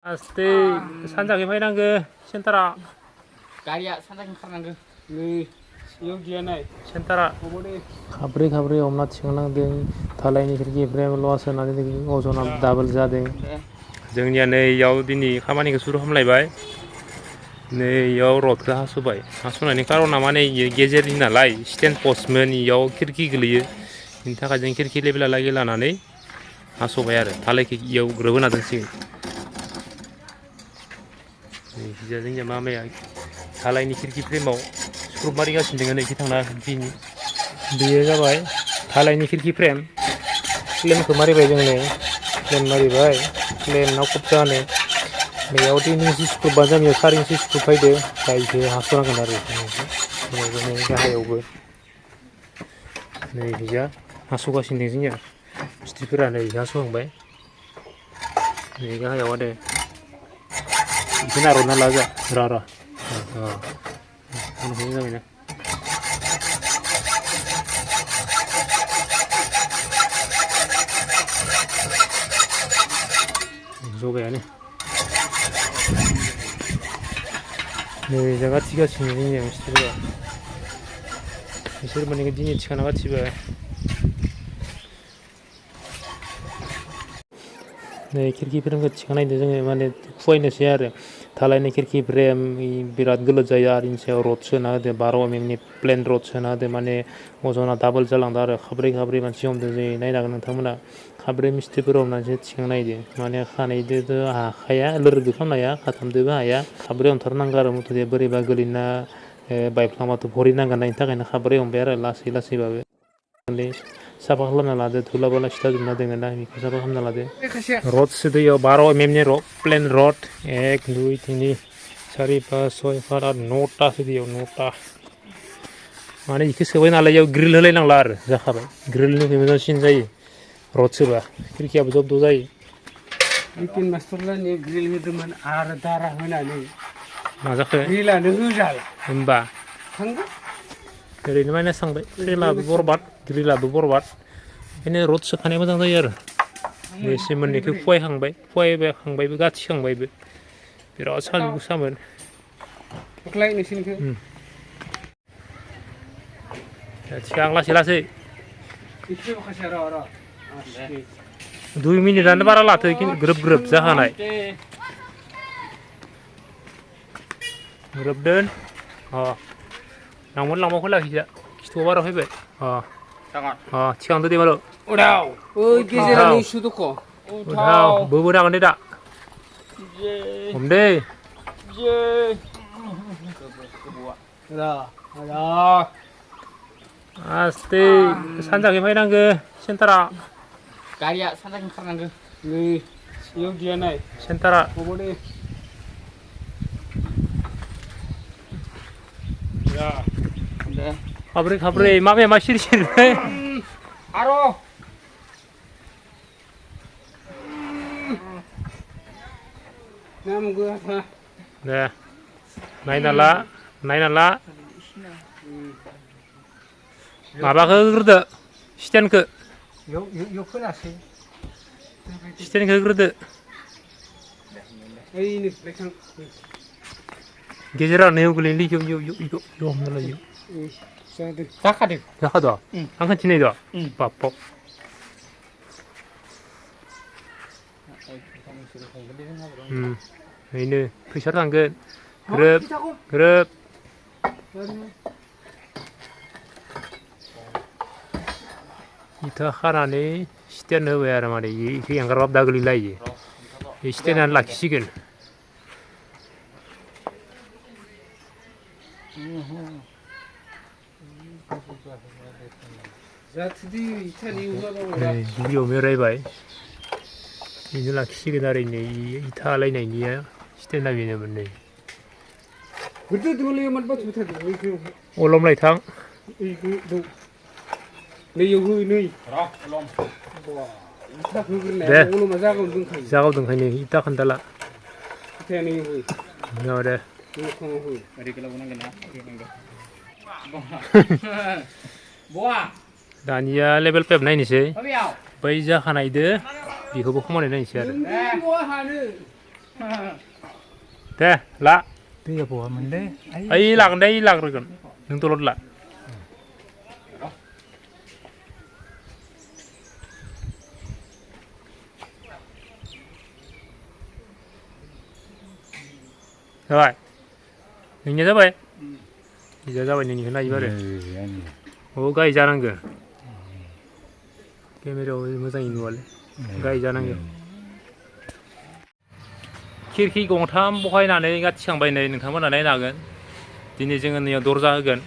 Pasti 산장에 파이랑그 센터라 가리야 산장 खारनांगो नै इयाव गैया नाय 센터라 가브리 엄나 थिखांनांदों धालायनि खिरखि फ्रेम लहा सोनानै अजना डाबल जादों जोंनिया नै इयाव दिनै खामानिखौ सुरु खालामलायबाय नै इयाव रडखौ हास'बाय हास'नायनि कारना माने गेजेरनि नालाय स्टेन्ड पस्टमोन इयाव खिरखि गोलैयो बेनि थाखाय जों खिरखि लेबेलागै लानानै हास'बाय आरो धालायखौ इयाव ग्रोब होना दोनसिगोन जोंनिया मामाया धालायनि खिरखि फ्रेमाव स्क्रुब मारिगासिनो दङ नैखि थांना खिरखिनि बेयो जाबाय धालायनि खिरखि फ्रेम प्लेनखौ मारिबाय जों नै प्लेन मारिबाय प्लेनाव खबजा होनो बेयाव 3 इन्सि स्क्रुब बा जोंनियाव 4 इन्सि स्क्रुब फैदो जायखौ हास'नांगोन आरो नै गाहायावबो नै बिजा हास'गासिनो दं जोंनिया मिस्ट्रिफोरा नै हास'हांबाय नै गाहायाव आरो बिदिनो आर'ना लाजा र' जाबायना जगायानो नै जागा थिगासिनो जोंनिया मिस्ट्रिफोरा बिसोर माने दिनै थिखाना गासिबो नै खिरखि फ्रेमखौ थिखांनायदो जोङो माने फुवायनोसै आरो धालायनि खिरखि फ्रेम बिराद गोलोद जायो आरो इनि सायाव रड सोना होदो 12 mm प्लेन रड सोना होदो माने अजना डाबल जालांदो आरो खाब्रै मानसि हमदों जे नायनो हागोन नोंथांमोना खाब्रै मिस्ट्रिफोर हमनानैसो थिखांनायदो माने खानैदोथ' हाखाया लोरगो खालामनो हाया खाथामदोबो हाया खाब्रै हमथारनांगौ आरो मथ'ते बोरैबा गोलैना बायफ्लांबाथ' भरि नांगोन इनि थाखायनो खाब्रै हमबाय आरो लासैबाबो साफा खालामना लादो धुला बाला सिथाबजोबना दोङो ना बेखौ साफा खालामना लादो रड सोदो इयाव 12 mm नि रड प्लेन रड 1 2 3 4 5 6 7 8 9टा सोदो इयाव 9टा माने इखौ सोबाय नालाय इयाव ग्रिल होलायनांला आरो जाखाबाय ग्रिलनिफ्राय मोजांसिन जायो रड सोबा खिरखियाबो जब्द जायो बिपिन मास्टारलानि ग्रिल होदोंमोन आरो दारा होनानै मा जाखो ग्रिलानो होजाला होमबा थांगो ओरैनो माइनास थांबाय फ्रेमाबो बरबाद ग्रिलाबो बरबाद बेखायनो रड सोखानाया मोजां जायो आरो एसे मोननैखौ फुवायखांबायबो गाथिखांबायबो बिराद सान्दुं गोसामोन थख्लाय नोंसिनिखौ थिखां लासै इसे माखासे र' 2 मिनिटानो बारा लाथो ग्रोब जाखानाय ग्रोब दोन लांबावखौ लाखिजा खिथुआव बारा फैबाय थिखांदो दे माल' उदाव ओइ गेजेराव इसु दख' उदाव बोबो नांगोन दे दा हमदे आस्ते सानजाखै फैनांगो सेन्टारा गारिया सानजाखै खारनांगो नै इयाव गैया नाय सेन्टारा बबे खाब्रै माबाया मा सिरि आरो दे नायना ला माबाखौ होग्रोदो स्टेन्डखौ होग्रोदो गेजेराव नेव गोलैनो इखौ हमना लायो जाखादो आं खोन्थिनाय द' बाप बेनो फैसा थांगोन ग्रोब इथा खानानै स्टेन्ड होबाय आरो माने इखौ एंगारबाबो दा गोलैलायो बे स्टेन्डआनो लाखिसिगोन गिबियाव मेरायबाय बेनो लाखिसिगोन आरो नै इथा आलायनायनिया स्टेन्डआ बेनोमोन नै अलम लायथां दे जागाव दंखायो इथा खोन्थाला दे दानिया लेभेल पेप नायनोसै बै जाखानायदो बेखौबो खमायनाय नायनोसै आरो दे ला दैया बहामोनलै ओइ लागोन दे ओइ लाग्रोगोन नों दलद ला जाबाय नोंनिया जाबाय इजा जाबाय नोंनिखौ नायोबा आरो अ गाय जानांगौ केमेरायाव मोजाङै नुवालै गाय जानांगौ खिरखि गंथाम बहायनानै गाथिखांबाय नै नोंथांमोना नायनो हागोन दिनै जोङो नैयाव दरजा होगोन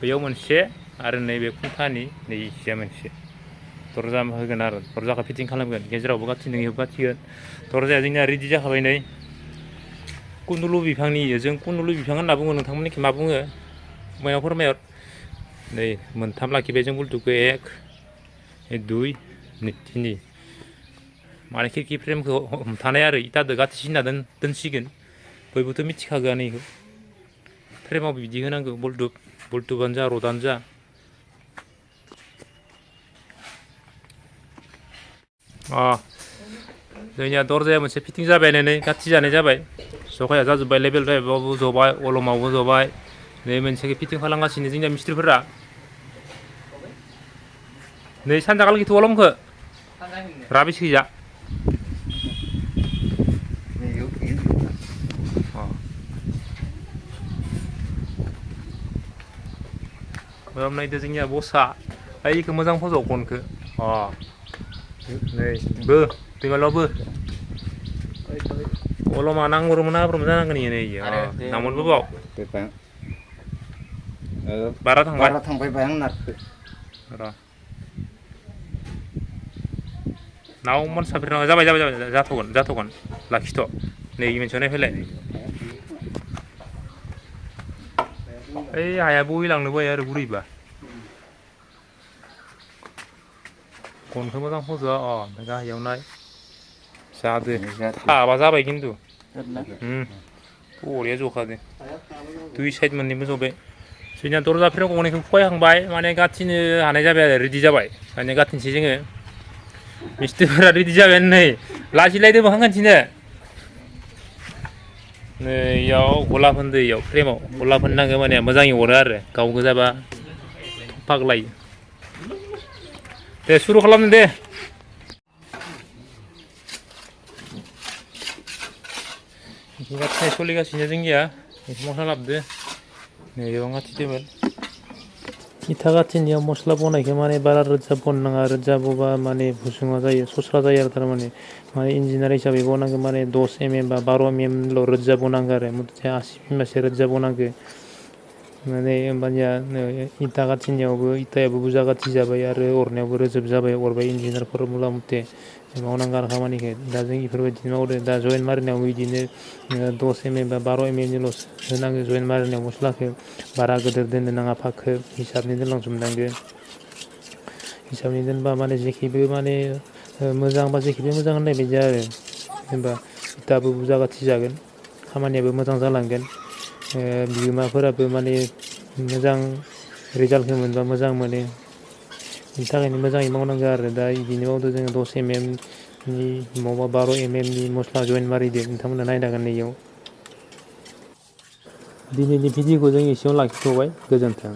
बैयाव मोनसे आरो नैबे खुन्थानि नैथिया मोनसे दरजा होगोन आरो दरजाखौ फिटिं खालामगोन गेजेरावबो गाथिनो इयाव गाथिगोन दरजाया जोंनिया रेडि जाखाबाय नै कुन्दुलु बिफांनि जों कुन्दुलु बिफां होनना बुङो नोंथांमोननिखि मा बुङो मायाव फोरमायहर नै मोनथाम लाखिबाय जों बुल्टुखौ एक दुइ तिनि माने खिरखि फ्रेमखौ हमथानाय आरो इटादो गाथिसिनना दोनसिगोन बयबोथ' मिथिखागोआनो इखौ फ्रेमाव बिदि होनांगौ बुल्टुबानो जा रडआनो जा जोंनिया दरजाया मोनसे फिटिं जाबायानो नै गाथि जानाय जाबाय जखाया जाजोब्बाय लेभेल पाइपआवबो जबाय अलमावबो जबाय नै मोनसेखौ फिटिं खालामगासिनो जोंनिया मिस्ट्रिफोरा नै सानजाखाल गिथु अलमखौ राबिसखैजा बेयाव नायदो जोंनिया बसा ओइखौ मोजां फज' गनखौ नै बो दैमालावबो अलमा नांब्रोमोन नाब्रोमोन जानांगोन इयो नै नांमोनबो बाव बारा थांबाय बाहां नारखो र' नाव मानसिफोर जाबाय जाथ'गोन लाखिथ' नै मोनसेयाव नायफैलाय ओइ हाया बोहैलांनो बायो आरो गुरैबा गनखौ मोजां फज'आ गाहायाव नाय जादो थाबा जाबाय खिन्थु बरिया जखादो दुइ साइड मोननैबो जबाय जोंनिया दरजा फ्रेम गंनैखौ फहायखांबाय माने गाथिनो हानाय जाबाय आरो रेडि जाबाय माने गाथिनोसै जोङो मिस्ट्रिफोरा रेडि जाबायानो नै लाजिलायदो मोखां नै इयाव गलाब होनदो इयाव फ्रेमाव गलाब होननांगौ माने मोजाङै अरो आरो गाव गोजाबा फाग्लायो दे सुरु खालामदो दे गाथिनाय सोलिगासिनो जोंनिया मस्ला लाबोदो नै इयाव गाथिदोंमोन इथा गाथिनायाव मस्ला बनायखौ माने बारा रोजा बननाङा रोजा बबा माने गुसुङा जायो सस्रा जायो आरो थारमाने इन्जिनियार हिसाबै बनांगौ माने 10 mm बा 12 mm रोजा बनांगौ आरो मुथथे 80 mm रोजा बनांगौ माने होमबानिया इथा गाथिनायावबो इथायाबो बुरजा गाथि जाबाय आरो अरनायावबो रोजोब जाबाय अरबाय इन्जिनियारफोर मुला मथे मावनांगौ आरो खामानिखौ दा जों इफोरबायदिनो मावदो दा जयेन मारिनायावबो बिदिनो 10 mm बा 12 mmनिल'सो होनांगौ जयेन मारिनायाव मस्लाखौ बारा गिदिर दोननो नाङा फाखौ हिसाबनि दोनलांजोबनांगौ हिसाबनि दोनबा माने जेखिबो माने मोजां बा जेखिबो मोजां होननाय बायदि आरो जेनेबा इथाबो बुरजा गाथि जागोन खामानियाबो मोजां जालांगोन बिगोमाफोराबो माने मोजां रिजाल्टखौ मोनबा मोजां मोनो बिनि थाखायनो मोजाङै मावनांगौ आरो दा बिदिनो मावदो जोङो 10 mm नि माबा 12 mm नि मस्ला जयेन मारिदो नोंथांमोना नायनो हागोन नैयाव दिनैनि भिडिअखौ जों एसेयावनो लाखिथ'बाय गोजोन्थों